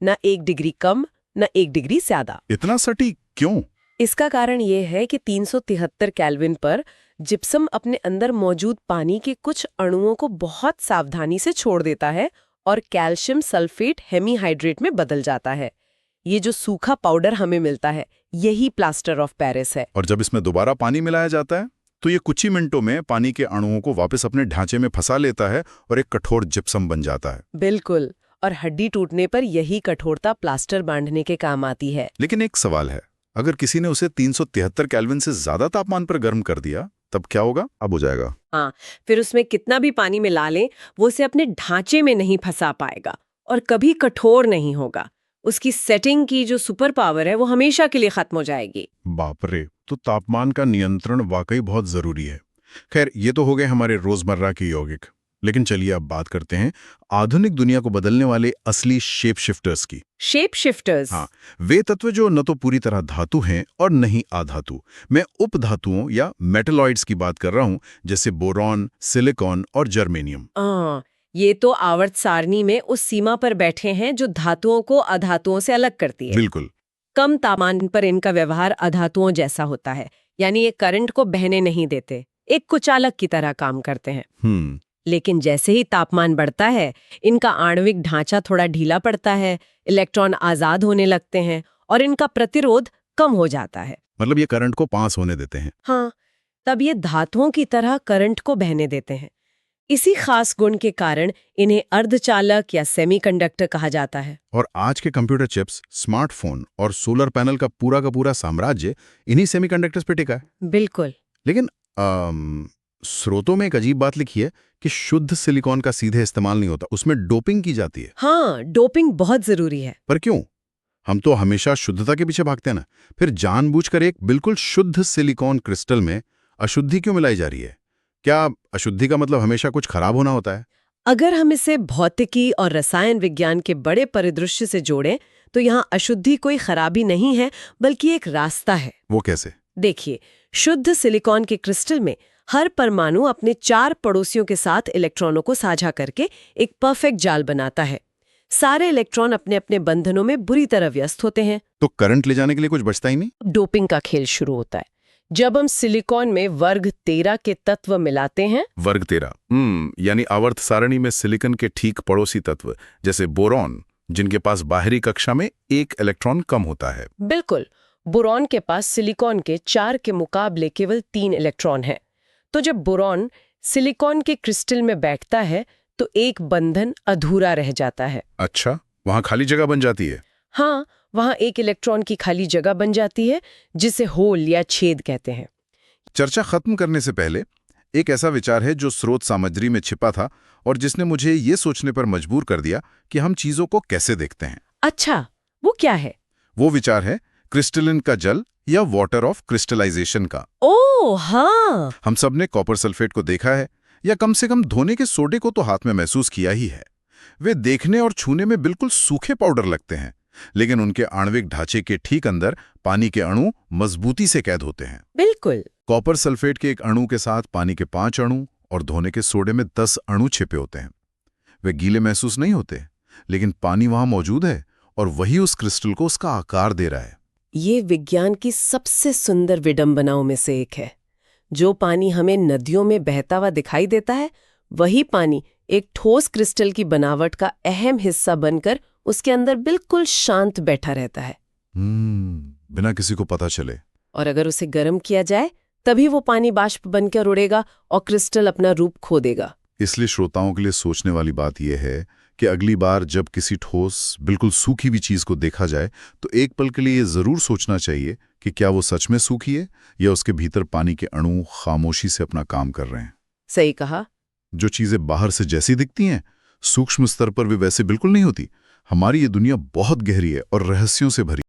न 1 डिग्री कम न 1 डिग्री ज्यादा। इतना सटीक क्यों? इसका कारण ये है कि 373 केल्विन पर जिप्सम अपने अंदर मौजूद पानी के कुछ अणुओं को बहुत सावधानी से छोड़ देता है और कैल्शियम सल्फेट हेमीहाइड्रेट में बदल जाता है। ये जो सूखा पाउडर हमें मिलता है, यही प्लास्टर ऑफ पेरिस है। और जब इसमें दोबारा पानी मिलाया जाता है तो ये कुछ ही मिनटों में पानी के अणुओं को वापस अपने ढांचे में फंसा लेता है और एक कठोर जिप्सम बन जाता है। बिल्कुल। और हड्डी टूटने पर यही कठोरता प्लास्टर बांधने के काम आती है। लेकिन एक सवाल है, अगर किसी ने उसे 373 केल्विन से ज्यादा तापमान पर गर्म कर दिया तब क्या होगा? अब हो जाएगा। हाँ, फिर उसमें कितना भी पानी मिला लें, वो उसे अपने ढांचे में नहीं फंसा पाएगा और कभी कठोर नहीं होगा। उसकी सेटिंग की जो सुपर पावर है वो हमेशा के लिए खत्म हो जाएगी। बाप रे, तो तापमान का नियंत्रण वाकई बहुत जरूरी है। खैर, ये तो हो गए हमारे रोजमर्रा के यौगिक, लेकिन चलिए अब बात करते हैं आधुनिक दुनिया को बदलने वाले असली शेप शिफ्टर्स की। Shape shifters? हाँ, वे तत्व जो न तो पूरी तरह धातु हैं और न ही अधातु। मैं उपधातुओं या मेटलॉइड्स की बात कर रहा हूं, जैसे बोरॉन, सिलिकॉन और जर्मेनियम। ये तो आवर्त सारणी में उस सीमा पर बैठे हैं जो धातुओं को अधातुओं से अलग करती है। बिल्कुल। कम तापमान पर इनका व्यवहार अधातुओं जैसा होता है, यानी ये करंट को बहने नहीं देते, एक कुचालक की तरह काम करते हैं। लेकिन जैसे ही तापमान बढ़ता है, इनका आणविक ढांचा थोड़ा ढीला पड़ता है, इलेक्ट्रॉन आजाद होने लगते हैं और इनका प्रतिरोध कम हो जाता है। मतलब ये करंट को पास होने देते हैं। हाँ, तब ये धातुओं की तरह करंट को बहने देते हैं। इसी खास गुण के कारण इन्हें अर्धचालक या सेमीकंडक्टर कहा जाता है। और आज के कंप्यूटर चिप्स, स्मार्टफोन और सोलर पैनल का पूरा साम्राज्य इन्हीं सेमीकंडक्टर्स पे टिका है। बिल्कुल। लेकिन स्रोतों में एक अजीब बात लिखी है कि शुद्ध सिलिकॉन का सीधे इस्तेमाल नहीं होता, उसमें डोपिंग की जाती है। हाँ, डोपिंग बहुत जरूरी है। पर क्यों? हम तो हमेशा शुद्धता के पीछे भागते हैं ना, फिर जानबूझकर एक बिल्कुल शुद्ध सिलिकॉन क्रिस्टल में अशुद्धि क्यों मिलाई जा रही है? क्या अशुद्धि का मतलब हमेशा कुछ खराब होना होता है? अगर हम इसे भौतिकी और रसायन विज्ञान के बड़े परिदृश्य से जोड़ें तो यहाँ अशुद्धि कोई खराबी नहीं है, बल्कि एक रास्ता है। वो कैसे? देखिए, शुद्ध सिलिकॉन के क्रिस्टल में हर परमाणु अपने 4 पड़ोसियों के साथ इलेक्ट्रॉनों को साझा करके एक परफेक्ट जाल बनाता है। सारे इलेक्ट्रॉन अपने अपने बंधनों में बुरी तरह व्यस्त होते हैं। तो करंट ले जाने के लिए कुछ बचता ही नहीं। डोपिंग का खेल शुरू होता है। जब हम सिलिकॉन में वर्ग 13 के तत्व मिलाते हैं, वर्ग 13, यानी आवर्त सारणी में सिलिकॉन के ठीक पड़ोसी तत्व जैसे बोरॉन, जिनके पास बाहरी कक्षा में एक इलेक्ट्रॉन कम होता है। बिल्कुल, बोरॉन के पास सिलिकॉन के 4 के मुकाबले केवल 3 इलेक्ट्रॉन हैं। तो जब बोरॉन सिलिकॉन के क्रिस्टल में बैठता है तो एक बंधन अधूरा रह जाता है। अच्छा, वहां खाली जगह बन जाती है। हाँ, वहां एक इलेक्ट्रॉन की खाली जगह बन जाती है, जिसे होल या छेद कहते हैं। चर्चा खत्म करने से पहले एक ऐसा विचार है जो स्रोत सामग्री में छिपा था और जिसने मुझे ये सोचने पर मजबूर कर दिया कि हम चीजों को कैसे देखते हैं। अच्छा, वो क्या है? वो विचार है क्रिस्टलिन का जल या वाटर ऑफ क्रिस्टलाइजेशन का। ओह हाँ, हम सब ने कॉपर सल्फेट को देखा है, या कम से कम धोने के सोडे को तो हाथ में महसूस किया ही है। वे देखने और छूने में बिल्कुल सूखे पाउडर लगते हैं, लेकिन उनके आणविक ढांचे के ठीक अंदर पानी के अणु मजबूती से कैद होते हैं। बिल्कुल। कॉपर सल्फेट के एक अणु के साथ पानी के 5 अणु और धोने के सोडे में 10 अणु छिपे होते हैं। वे गीले महसूस नहीं होते, लेकिन पानी वहां मौजूद है और वही उस क्रिस्टल को उसका आकार दे रहा है। ये विज्ञान की सबसे सुंदर विडंबनाओं में से एक है। जो पानी हमें नदियों में बहता हुआ दिखाई देता है, वही पानी एक ठोस क्रिस्टल की बनावट का अहम हिस्सा बनकर उसके अंदर बिल्कुल शांत बैठा रहता है। बिना किसी को पता चले। और अगर उसे गर्म किया जाए तभी वो पानी बाष्प बनकर उड़ेगा और क्रिस्टल अपना रूप खो देगा। इसलिए श्रोताओं के लिए सोचने वाली बात यह है कि अगली बार जब किसी ठोस, बिल्कुल सूखी भी चीज को देखा जाए तो एक पल के लिए ये जरूर सोचना चाहिए कि क्या वो सच में सूखी है या उसके भीतर पानी के अणु खामोशी से अपना काम कर रहे हैं। सही कहा। जो चीजें बाहर से जैसी दिखती हैं, सूक्ष्म स्तर पर भी वैसे बिल्कुल नहीं होती। हमारी ये दुनिया बहुत गहरी है और रहस्यों से भरी।